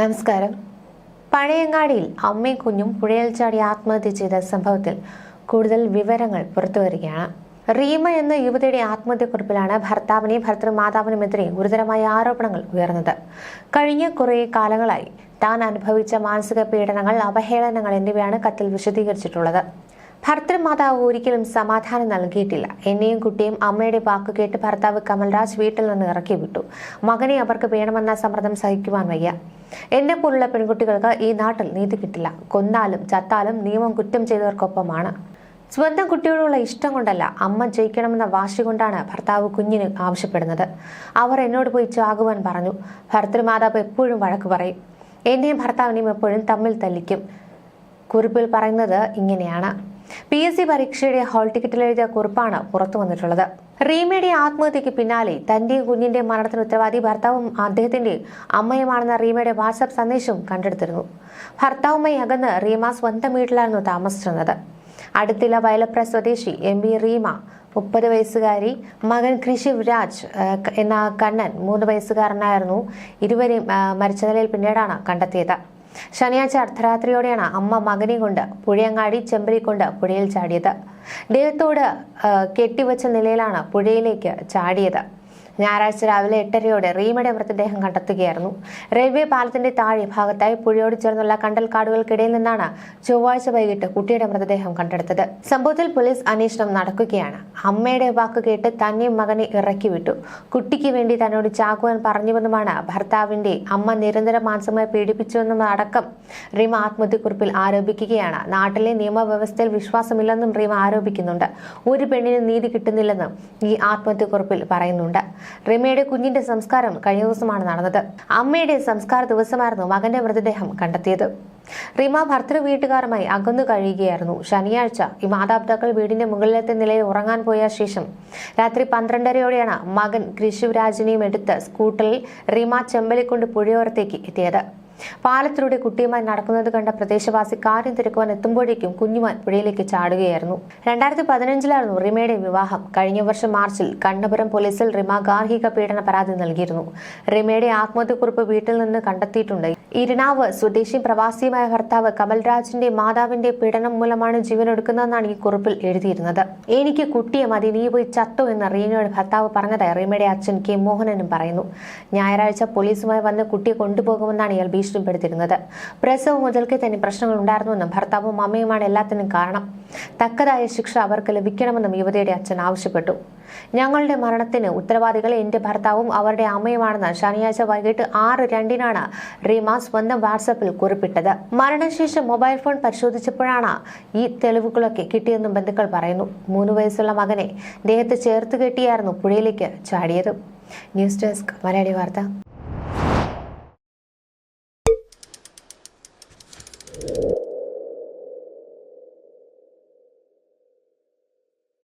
നമസ്കാരം. പഴയങ്ങാടിയിൽ അമ്മയും കുഞ്ഞും പുഴയിൽ ചാടി ആത്മഹത്യ ചെയ്ത സംഭവത്തിൽ കൂടുതൽ വിവരങ്ങൾ പുറത്തുവരികയാണ്. റീമ എന്ന യുവതിയുടെ ആത്മഹത്യക്കുറിപ്പിലാണ് ഭർത്താവിനെയും ഭർത്തൃമാതാവിനുമെതിരെ ഗുരുതരമായ ആരോപണങ്ങൾ ഉയർന്നത്. കഴിഞ്ഞ കുറേ കാലങ്ങളായി താൻ അനുഭവിച്ച മാനസിക പീഡനങ്ങൾ, അവഹേളനങ്ങൾ എന്നിവയാണ് കത്തിൽ വിശദീകരിച്ചിട്ടുള്ളത്. ഭർത്തൃമാതാവ് ഒരിക്കലും സമാധാനം നൽകിയിട്ടില്ല. എന്നെയും കുട്ടിയും അമ്മയുടെ വാക്കുകേട്ട് ഭർത്താവ് കമൽരാജ് വീട്ടിൽ നിന്ന് ഇറക്കി വിട്ടു. മകനെ അവർക്ക് വേണമെന്ന സമ്മർദ്ദം സഹിക്കുവാൻ വയ്യ. എന്നെ പോലുള്ള പെൺകുട്ടികൾക്ക് ഈ നാട്ടിൽ നീതി കിട്ടില്ല. കൊന്നാലും ചത്താലും നിയമം കുറ്റം ചെയ്തവർക്കൊപ്പമാണ്. സ്വന്തം കുട്ടിയോടുള്ള ഇഷ്ടം കൊണ്ടല്ല, അമ്മ ജയിക്കണമെന്ന വാശി കൊണ്ടാണ് ഭർത്താവ് കുഞ്ഞിന് ആവശ്യപ്പെടുന്നത്. അവർ എന്നോട് പോയി ചാകുവാൻ പറഞ്ഞു. ഭർത്തൃമാതാവ് എപ്പോഴും വഴക്ക് പറയും. എന്നെയും ഭർത്താവിനെയും എപ്പോഴും തമ്മിൽ തല്ലിക്കും. കുറിപ്പിൽ പറയുന്നത് ഇങ്ങനെയാണ്. PSC പരീക്ഷയുടെ ഹാൾ ടിക്കറ്റിൽ എഴുതിയ കുറിപ്പാണ് പുറത്തു വന്നിട്ടുള്ളത്. റീമയുടെ ആത്മഹത്യക്ക് പിന്നാലെ തന്റെയും കുഞ്ഞിന്റെ മരണത്തിന് ഉത്തരവാദി ഭർത്താവും അദ്ദേഹത്തിന്റെ അമ്മയുമാണെന്ന റീമയുടെ വാട്സാപ്പ് സന്ദേശവും കണ്ടെടുത്തിരുന്നു. ഭർത്താവുമായി അകന്ന് റീമ സ്വന്തം വീട്ടിലായിരുന്നു താമസിച്ചിരുന്നത്. അടുത്തില്ല വയലപ്ര സ്വദേശി MB റീമ, 30 വയസ്സുകാരി, മകൻ കൃഷിവ് രാജ് എന്ന കണ്ണൻ 3 വയസ്സുകാരനായിരുന്നു. ഇരുവരെയും മരിച്ച നിലയിൽ പിന്നീടാണ് കണ്ടെത്തിയത്. ശനിയാഴ്ച അർദ്ധരാത്രിയോടെയാണ് അമ്മ മകനെ കൊണ്ട് പുഴയങ്ങാടി ചെമ്പരിക്കൊണ്ട് പുഴയിൽ ചാടിയത്. ദേഹത്തോട് കെട്ടിവെച്ച നിലയിലാണ് പുഴയിലേക്ക് ചാടിയത്. ഞായറാഴ്ച രാവിലെ 8:30 റീമയുടെ മൃതദേഹം കണ്ടെത്തുകയായിരുന്നു. റെയിൽവേ പാലത്തിന്റെ താഴെ ഭാഗത്തായി പുഴയോട് ചേർന്നുള്ള കണ്ടൽക്കാടുകൾക്കിടയിൽ നിന്നാണ് ചൊവ്വാഴ്ച വൈകിട്ട് കുട്ടിയുടെ മൃതദേഹം കണ്ടെടുത്തത്. സംഭവത്തിൽ പോലീസ് അന്വേഷണം നടക്കുകയാണ്. അമ്മയുടെ വാക്ക് കേട്ട് തന്നെയും മകനെ ഇറക്കി വിട്ടു. കുട്ടിക്ക് വേണ്ടി തന്നോട് ചാകുവാൻ പറഞ്ഞുവെന്നുമാണ് ഭർത്താവിന്റെ അമ്മ നിരന്തരം മാനസികമായി പീഡിപ്പിച്ചുവെന്നും അടക്കം റീമ ആത്മഹത്യക്കുറിപ്പിൽ ആരോപിക്കുകയാണ്. നാട്ടിലെ നിയമവ്യവസ്ഥയിൽ വിശ്വാസമില്ലെന്നും റീമ ആരോപിക്കുന്നുണ്ട്. ഒരു പെണ്ണിന് നീതി കിട്ടുന്നില്ലെന്നും ഈ ആത്മഹത്യക്കുറിപ്പിൽ പറയുന്നുണ്ട്. റീമയുടെ കുഞ്ഞിന്റെ സംസ്കാരം കഴിഞ്ഞ ദിവസമാണ് നടന്നത്. അമ്മയുടെ സംസ്കാര ദിവസമായിരുന്നു മകന്റെ മൃതദേഹം കണ്ടെത്തിയത്. റീമ ഭർത്തൃ വീട്ടുകാരുമായി അകന്നു കഴിയുകയായിരുന്നു. ശനിയാഴ്ച ഈ മാതാപിതാക്കൾ വീടിന്റെ മുകളിലത്തെ നിലയിൽ ഉറങ്ങാൻ പോയ ശേഷം രാത്രി 12:30യോടെയാണ് മകൻ കൃഷിവ് രാജിനെയും എടുത്ത് സ്കൂട്ടറിൽ റീമ ചെമ്പലിക്കൊണ്ട് പുഴയോരത്തേക്ക് എത്തിയത്. പാലത്തിലൂടെ കുട്ടിയുമായി നടക്കുന്നത് കണ്ട പ്രദേശവാസി കാര്യം തിരക്കുവാൻ എത്തുമ്പോഴേക്കും കുഞ്ഞുമാൻ പുഴയിലേക്ക് ചാടുകയായിരുന്നു. 2015-ലായിരുന്നു റീമയുടെ വിവാഹം. കഴിഞ്ഞ വർഷം മാർച്ചിൽ കണ്ണപുരം പോലീസിൽ റീമ ഗാർഹിക പീഡന പരാതി നൽകിയിരുന്നു. റീമയുടെ ആത്മഹത്യക്കുറിപ്പ് വീട്ടിൽ നിന്ന് കണ്ടെത്തിയിട്ടുണ്ട്. ഇരിനാവ് സ്വദേശി പ്രവാസിയുമായ ഭർത്താവ് കമൽരാജിന്റെ മാതാവിന്റെ പീഡനം മൂലമാണ് ജീവനൊടുക്കുന്നതെന്നാണ് ഈ കുറിപ്പിൽ എഴുതിയിരുന്നത്. എനിക്ക് കുട്ടിയെ മതി, നീ പോയി ചത്തോ എന്ന് റീമയുടെ ഭർത്താവ് പറഞ്ഞതായി റീമയുടെ അച്ഛൻ K മോഹനനും പറയുന്നു. ഞായറാഴ്ച പോലീസുമായി വന്ന് കുട്ടിയെ കൊണ്ടുപോകുമെന്നാണ് ഇയാൾ ഭീഷണിപ്പെടുത്തിയിരുന്നത്. പ്രസവം മുതൽക്ക് തന്നെ പ്രശ്നങ്ങൾ ഉണ്ടായിരുന്നുവെന്നും ഭർത്താവും അമ്മയുമാണ് എല്ലാത്തിനും കാരണം. തക്കതായ ശിക്ഷ അവർക്ക് ലഭിക്കണമെന്നും യുവതിയുടെ അച്ഛൻ ആവശ്യപ്പെട്ടു. ഞങ്ങളുടെ മരണത്തിന് ഉത്തരവാദികൾ എന്റെ ഭർത്താവും അവരുടെ അമ്മയുമാണെന്ന് ശനിയാഴ്ച വൈകിട്ട് 6:02 റീമ സ്വന്തം വാട്സാപ്പിൽ കുറിപ്പിട്ടത്. മരണശേഷം മൊബൈൽ ഫോൺ പരിശോധിച്ചപ്പോഴാണ് ഈ തെളിവുകളൊക്കെ കിട്ടിയെന്നും ബന്ധുക്കൾ പറയുന്നു. 3 വയസ്സുള്ള മകനെ ദേഹത്ത് ചേർത്ത് കെട്ടിയായിരുന്നു പുഴയിലേക്ക് ചാടിയത്. ന്യൂസ് ഡെസ്ക് മലയാളി വാർത്ത.